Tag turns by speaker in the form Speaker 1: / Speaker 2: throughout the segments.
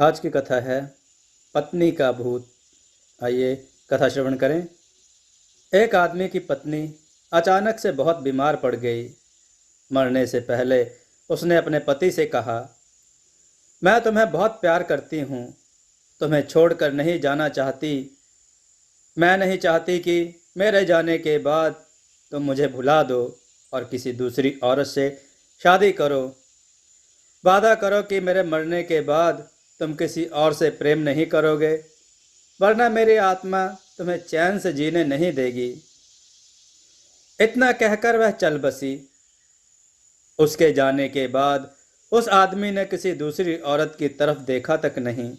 Speaker 1: आज की कथा है पत्नी का भूत। आइए कथा श्रवण करें। एक आदमी की पत्नी अचानक से बहुत बीमार पड़ गई। मरने से पहले उसने अपने पति से कहा, मैं तुम्हें बहुत प्यार करती हूँ, तुम्हें छोड़कर नहीं जाना चाहती। मैं नहीं चाहती कि मेरे जाने के बाद तुम मुझे भुला दो और किसी दूसरी औरत से शादी करो। वादा करो कि मेरे मरने के बाद तुम किसी और से प्रेम नहीं करोगे, वरना मेरी आत्मा तुम्हें चैन से जीने नहीं देगी। इतना कहकर वह चल बसी। उसके जाने के बाद उस आदमी ने किसी दूसरी औरत की तरफ देखा तक नहीं।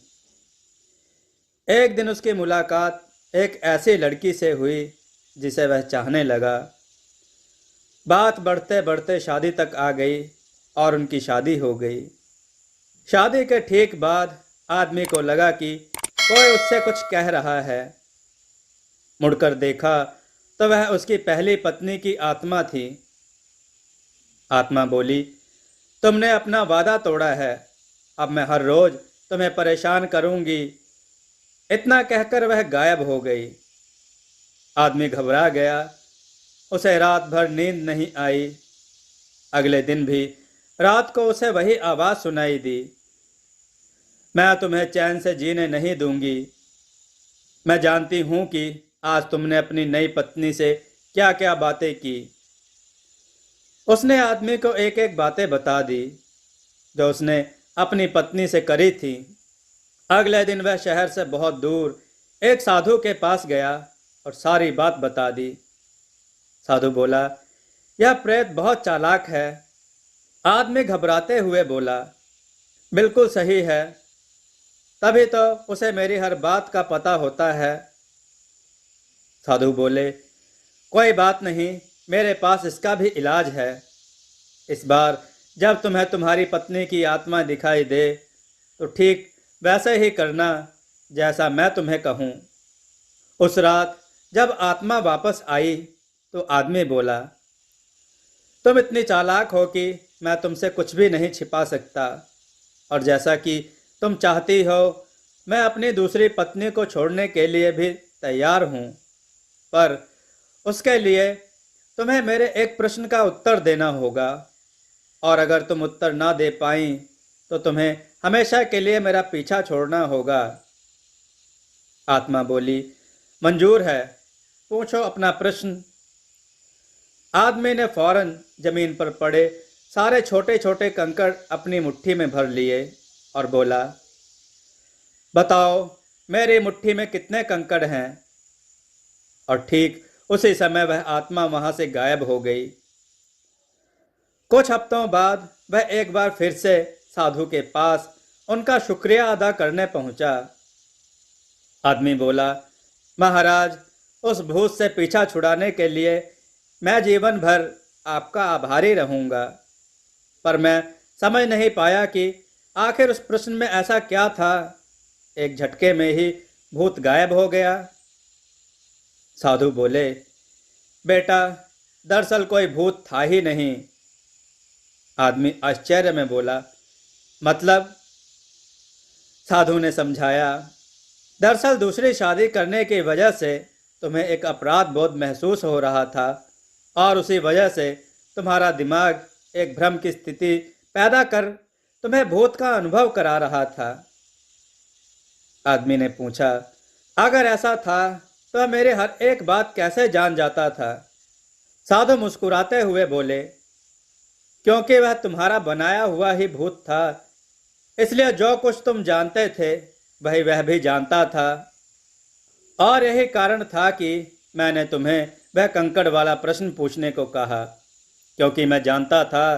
Speaker 1: एक दिन उसकी मुलाकात एक ऐसी लड़की से हुई जिसे वह चाहने लगा। बात बढ़ते बढ़ते शादी तक आ गई और उनकी शादी हो गई। शादी के ठीक बाद आदमी को लगा कि कोई उससे कुछ कह रहा है। मुड़कर देखा तो वह उसकी पहली पत्नी की आत्मा थी। आत्मा बोली, तुमने अपना वादा तोड़ा है, अब मैं हर रोज तुम्हें परेशान करूंगी। इतना कहकर वह गायब हो गई। आदमी घबरा गया। उसे रात भर नींद नहीं आई। अगले दिन भी रात को उसे वही आवाज सुनाई दी, मैं तुम्हें चैन से जीने नहीं दूंगी। मैं जानती हूं कि आज तुमने अपनी नई पत्नी से क्या क्या बातें की। उसने आदमी को एक एक बातें बता दी जो उसने अपनी पत्नी से करी थी। अगले दिन वह शहर से बहुत दूर एक साधु के पास गया और सारी बात बता दी। साधु बोला, यह प्रेत बहुत चालाक है। आदमी घबराते हुए बोला, बिल्कुल सही है, तभी तो उसे मेरी हर बात का पता होता है। साधु बोले, कोई बात नहीं, मेरे पास इसका भी इलाज है। इस बार जब तुम्हें तुम्हारी पत्नी की आत्मा दिखाई दे तो ठीक वैसे ही करना जैसा मैं तुम्हें कहूँ। उस रात जब आत्मा वापस आई तो आदमी बोला, तुम इतनी चालाक हो कि मैं तुमसे कुछ भी नहीं छिपा सकता, और जैसा कि तुम चाहती हो मैं अपनी दूसरी पत्नी को छोड़ने के लिए भी तैयार हूँ, पर उसके लिए तुम्हें मेरे एक प्रश्न का उत्तर देना होगा, और अगर तुम उत्तर ना दे पाई तो तुम्हें हमेशा के लिए मेरा पीछा छोड़ना होगा। आत्मा बोली, मंजूर है, पूछो अपना प्रश्न। आदमी ने फौरन जमीन पर पड़े सारे छोटे छोटे कंकड़ अपनी मुट्ठी में भर लिए और बोला, बताओ मेरी मुट्ठी में कितने कंकड़ हैं। और ठीक उसी समय वह आत्मा वहां से गायब हो गई। कुछ हफ्तों बाद वह एक बार फिर से साधु के पास उनका शुक्रिया अदा करने पहुंचा। आदमी बोला, महाराज, उस भूत से पीछा छुड़ाने के लिए मैं जीवन भर आपका आभारी रहूंगा, पर मैं समझ नहीं पाया कि आखिर उस प्रश्न में ऐसा क्या था। एक झटके में ही भूत गायब हो गया। साधु बोले, बेटा, दरअसल कोई भूत था ही नहीं। आदमी आश्चर्य में बोला, मतलब? साधु ने समझाया, दरअसल दूसरी शादी करने की वजह से तुम्हें एक अपराध बोध महसूस हो रहा था, और उसी वजह से तुम्हारा दिमाग एक भ्रम की स्थिति पैदा कर तुम्हें भूत का अनुभव करा रहा था। आदमी ने पूछा, अगर ऐसा था तो मेरे हर एक बात कैसे जान जाता था? साधु मुस्कुराते हुए बोले, क्योंकि वह तुम्हारा बनाया हुआ ही भूत था, इसलिए जो कुछ तुम जानते थे वही वह भी जानता था। और यही कारण था कि मैंने तुम्हें वह कंकड़ वाला प्रश्न पूछने को कहा, क्योंकि मैं जानता था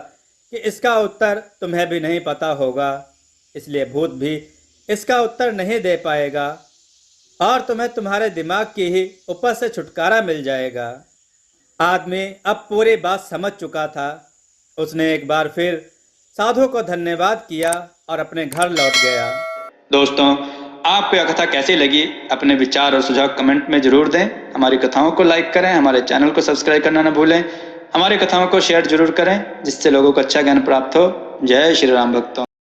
Speaker 1: कि इसका उत्तर तुम्हें भी नहीं पता होगा, इसलिए भूत भी इसका उत्तर नहीं दे पाएगा और तुम्हें तुम्हारे दिमाग की ही उपज से छुटकारा मिल जाएगा। आदमी अब पूरी बात समझ चुका था। उसने एक बार फिर साधु को धन्यवाद किया और अपने घर लौट गया। दोस्तों, आपको यह कथा कैसी लगी? अपने विचार और सुझाव कमेंट में जरूर दें। हमारी कथाओं को लाइक करें, हमारे चैनल को सब्सक्राइब करना न भूलें। हमारी कथाओं को शेयर जरूर करें जिससे लोगों को अच्छा ज्ञान प्राप्त हो। जय श्री राम भक्तों।